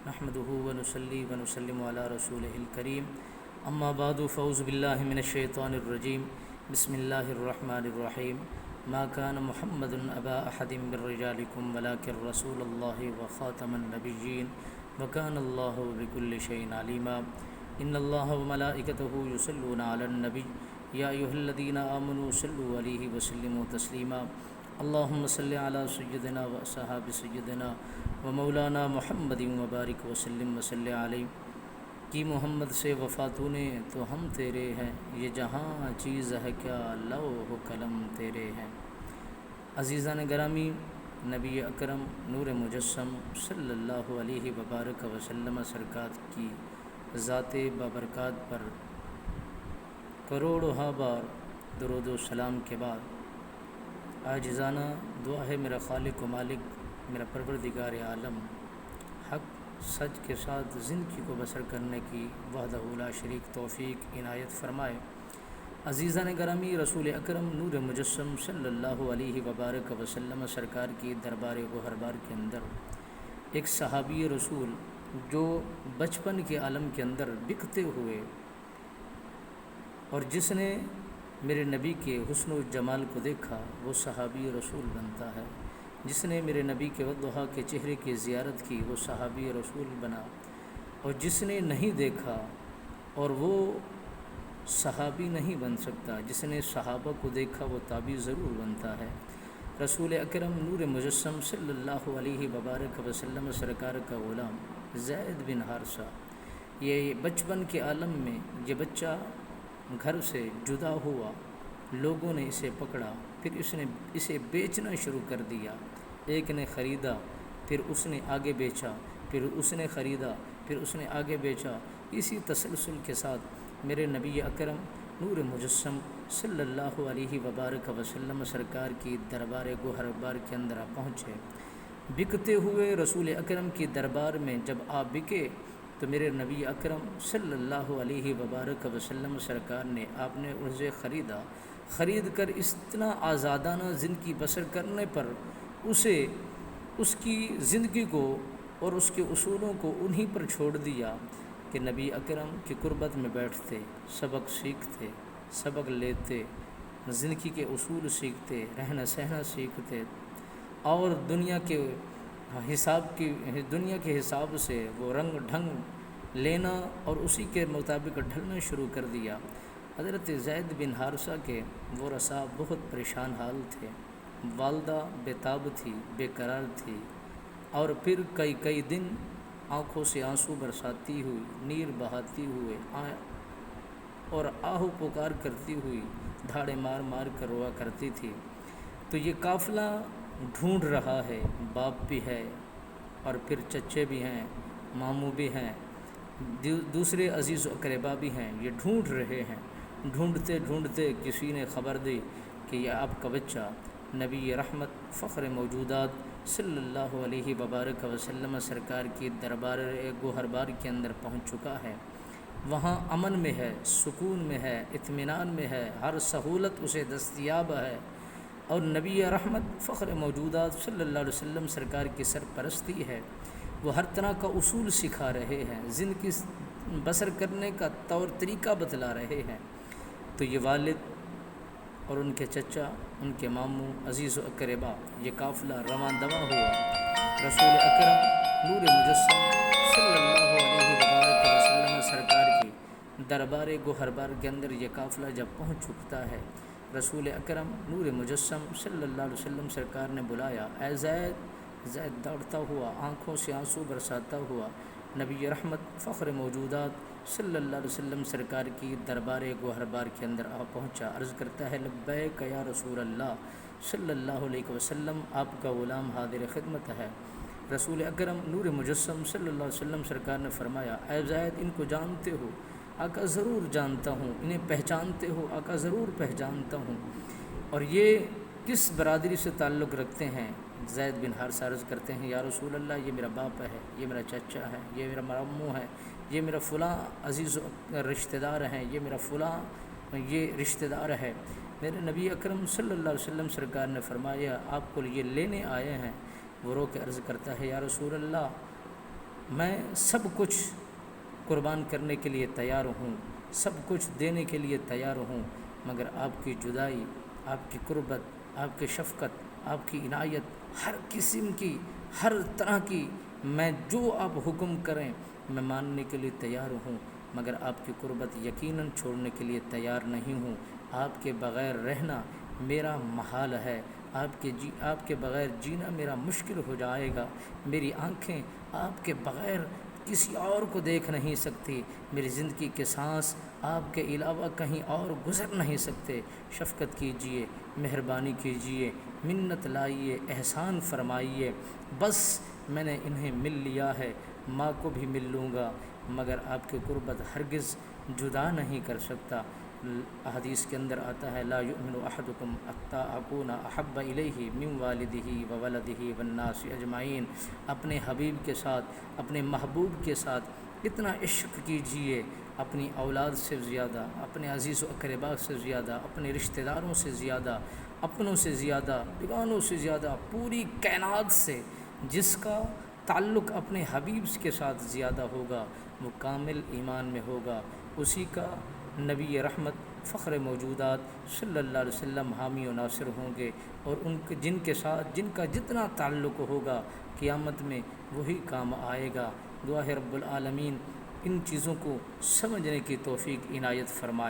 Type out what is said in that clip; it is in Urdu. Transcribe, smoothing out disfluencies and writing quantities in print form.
نحمده ونصلي ونسلم على رسوله الكريم اما بعد فاعوذ بالله من الشيطان الرجيم بسم الله الرحمن الرحيم ما كان محمد ابا احد من رجالكم ولكن رسول الله وخاتم النبيين وكان الله بكل شيء عليما ان الله وملائكته يصلون على النبي يا ايها الذين آمنوا صلوا عليه وسلموا تسليما اللهم صل على سيدنا وصحاب سيدنا ومولانا محمد وبارک وسلم وصلی علیہ کہ محمد سے وفاتوں نے تو ہم تیرے ہیں، یہ جہاں چیز ہے کیا لوح و قلم تیرے ہیں۔ عزیزان گرامی، نبی اکرم نور مجسم صلی اللہ علیہ وبارک وسلم سرکار کی ذات بابرکات پر کروڑوں بار درود و سلام کے بعد عاجزانہ دعا ہے میرا خالق و مالک، میرا پروردگار عالم حق سچ کے ساتھ زندگی کو بسر کرنے کی وحدہ لا شریک توفیق عنایت فرمائے۔ عزیزان گرامی، رسول اکرم نور مجسم صلی اللہ علیہ وبارک وسلم سرکار کی دربار گوہربار کے اندر ایک صحابی رسول جو بچپن کے عالم کے اندر بکتے ہوئے اور جس نے میرے نبی کے حسن و جمال کو دیکھا وہ صحابی رسول بنتا ہے، جس نے میرے نبی کے وضحا کے چہرے کی زیارت کی وہ صحابی رسول بنا، اور جس نے نہیں دیکھا اور وہ صحابی نہیں بن سکتا، جس نے صحابہ کو دیکھا وہ تابعی ضرور بنتا ہے۔ رسول اکرم نور مجسم صلی اللہ علیہ وبارک وسلم سرکار کا غلام زید بن حارثہ، یہ بچپن کے عالم میں یہ بچہ گھر سے جدا ہوا، لوگوں نے اسے پکڑا، پھر اسے بیچنا شروع کر دیا۔ ایک نے خریدا، پھر اس نے آگے بیچا، پھر اس نے خریدا، پھر اس نے آگے بیچا۔ اسی تسلسل کے ساتھ میرے نبی اکرم نور مجسم صلی اللہ علیہ وبارک وسلم سرکار کی دربار گوہربار کے اندر پہنچے۔ بکتے ہوئے رسول اکرم کی دربار میں جب آپ بکے تو میرے نبی اکرم صلی اللہ علیہ وبارک وسلم سرکار نے آپ نے اسے خرید کر اتنا آزادانہ زندگی بسر کرنے پر اسے اس کی زندگی کو اور اس کے اصولوں کو انہی پر چھوڑ دیا کہ نبی اکرم کی قربت میں بیٹھتے، سبق سیکھتے، سبق لیتے، زندگی کے اصول سیکھتے، رہنا سہنا سیکھتے، اور دنیا کے حساب سے وہ رنگ ڈھنگ لینا اور اسی کے مطابق ڈھلنا شروع کر دیا۔ حضرت زید بن حارثہ کے ورثاء بہت پریشان حال تھے، والدہ بے تاب تھی، بے قرار تھی، اور پھر کئی دن آنکھوں سے آنسو برساتی ہوئی، نیر بہاتی ہوئے اور آہو پکار کرتی ہوئی دھاڑے مار مار کر روا کرتی تھی۔ تو یہ قافلہ ڈھونڈ رہا ہے، باپ بھی ہے اور پھر چچے بھی ہیں، ماموں بھی ہیں، دوسرے عزیز و اقربا بھی ہیں، یہ ڈھونڈ رہے ہیں۔ ڈھونڈتے کسی نے خبر دی کہ یہ آپ کا بچہ نبی رحمت فخر موجودات صلی اللہ علیہ وبارک وسلم سرکار کی دربار گوہربار کے اندر پہنچ چکا ہے، وہاں امن میں ہے، سکون میں ہے، اطمینان میں ہے، ہر سہولت اسے دستیاب ہے، اور نبی رحمت فخر موجودات صلی اللہ علیہ وسلم سرکار کی سرپرستی ہے۔ وہ ہر طرح کا اصول سکھا رہے ہیں، زندگی بسر کرنے کا طور طریقہ بتلا رہے ہیں۔ تو یہ والد اور ان کے چچا، ان کے ماموں، عزیز و اقربا، یہ قافلہ رواں دواں ہوا۔ رسول اکرم نور مجسم صلی اللہ علیہ وبارک وسلم سرکار کی دربار گوہربار کے اندر یہ قافلہ جب پہنچ چکتا ہے، رسول اکرم نور مجسم صلی اللہ علیہ وسلم سرکار نے بلایا، اے زید دوڑتا ہوا، آنکھوں سے آنسو برساتا ہوا نبی رحمت فخر موجودات صلی اللہ علیہ وسلم سرکار کی دربار گوہربار کے اندر پہنچا، عرض کرتا ہے لبیک یا رسول اللہ صلی اللہ علیہ وسلم، آپ کا غلام حاضر خدمت ہے۔ رسول اکرم نور مجسم صلی اللہ علیہ وسلم سرکار نے فرمایا، اے زید ان کو جانتے ہو؟ آقا ضرور جانتا ہوں۔ انہیں پہچانتے ہو؟ آقا ضرور پہچانتا ہوں۔ اور یہ کس برادری سے تعلق رکھتے ہیں؟ زید بن حارثہ عرض کرتے ہیں، یا رسول اللہ یہ میرا باپ ہے، یہ میرا چچا ہے، یہ میرا ماموں ہے، یہ میرا فلاں عزیز رشتہ دار ہیں، یہ میرا فلاں یہ رشتہ دار ہے۔ میرے نبی اکرم صلی اللہ علیہ وسلم سرکار نے فرمایا، آپ کو یہ لینے آئے ہیں۔ وہ رو کے عرض کرتا ہے، یا رسول اللہ میں سب کچھ قربان کرنے کے لیے تیار ہوں، سب کچھ دینے کے لیے تیار ہوں، مگر آپ کی جدائی، آپ کی قربت، آپ کی شفقت، آپ کی عنایت، ہر قسم کی، ہر طرح کی، میں جو آپ حکم کریں میں ماننے کے لیے تیار ہوں، مگر آپ کی قربت یقیناً چھوڑنے کے لیے تیار نہیں ہوں۔ آپ کے بغیر رہنا میرا محال ہے، آپ کے بغیر جینا میرا مشکل ہو جائے گا، میری آنکھیں آپ کے بغیر کسی اور کو دیکھ نہیں سکتی، میری زندگی کے سانس آپ کے علاوہ کہیں اور گزر نہیں سکتے۔ شفقت کیجیے، مہربانی کیجیے، منت لائیے، احسان فرمائیے۔ بس میں نے انہیں مل لیا ہے، ماں کو بھی مل لوں گا، مگر آپ کی قربت ہرگز جدا نہیں کر سکتا۔ حدیث کے اندر آتا ہے لا یؤمن احدکم حتی اکون احب الیہ من والدہ وولدہ والناس اجمعین۔ اپنے حبیب کے ساتھ، اپنے محبوب کے ساتھ اتنا عشق کیجیے، اپنی اولاد سے زیادہ، اپنے عزیز و اقربا سے زیادہ، اپنے رشتہ داروں سے زیادہ، اپنوں سے زیادہ، بیگانوں سے زیادہ، پوری کائنات سے جس کا تعلق اپنے حبیب کے ساتھ زیادہ ہوگا وہ کامل ایمان میں ہوگا، اسی کا نبی رحمت فخر موجودات صلی اللہ علیہ وسلم حامی و ناصر ہوں گے، اور جن کے ساتھ جن کا جتنا تعلق ہوگا قیامت میں وہی کام آئے گا۔ دعا ہے رب العالمین ان چیزوں کو سمجھنے کی توفیق عنایت فرمائے۔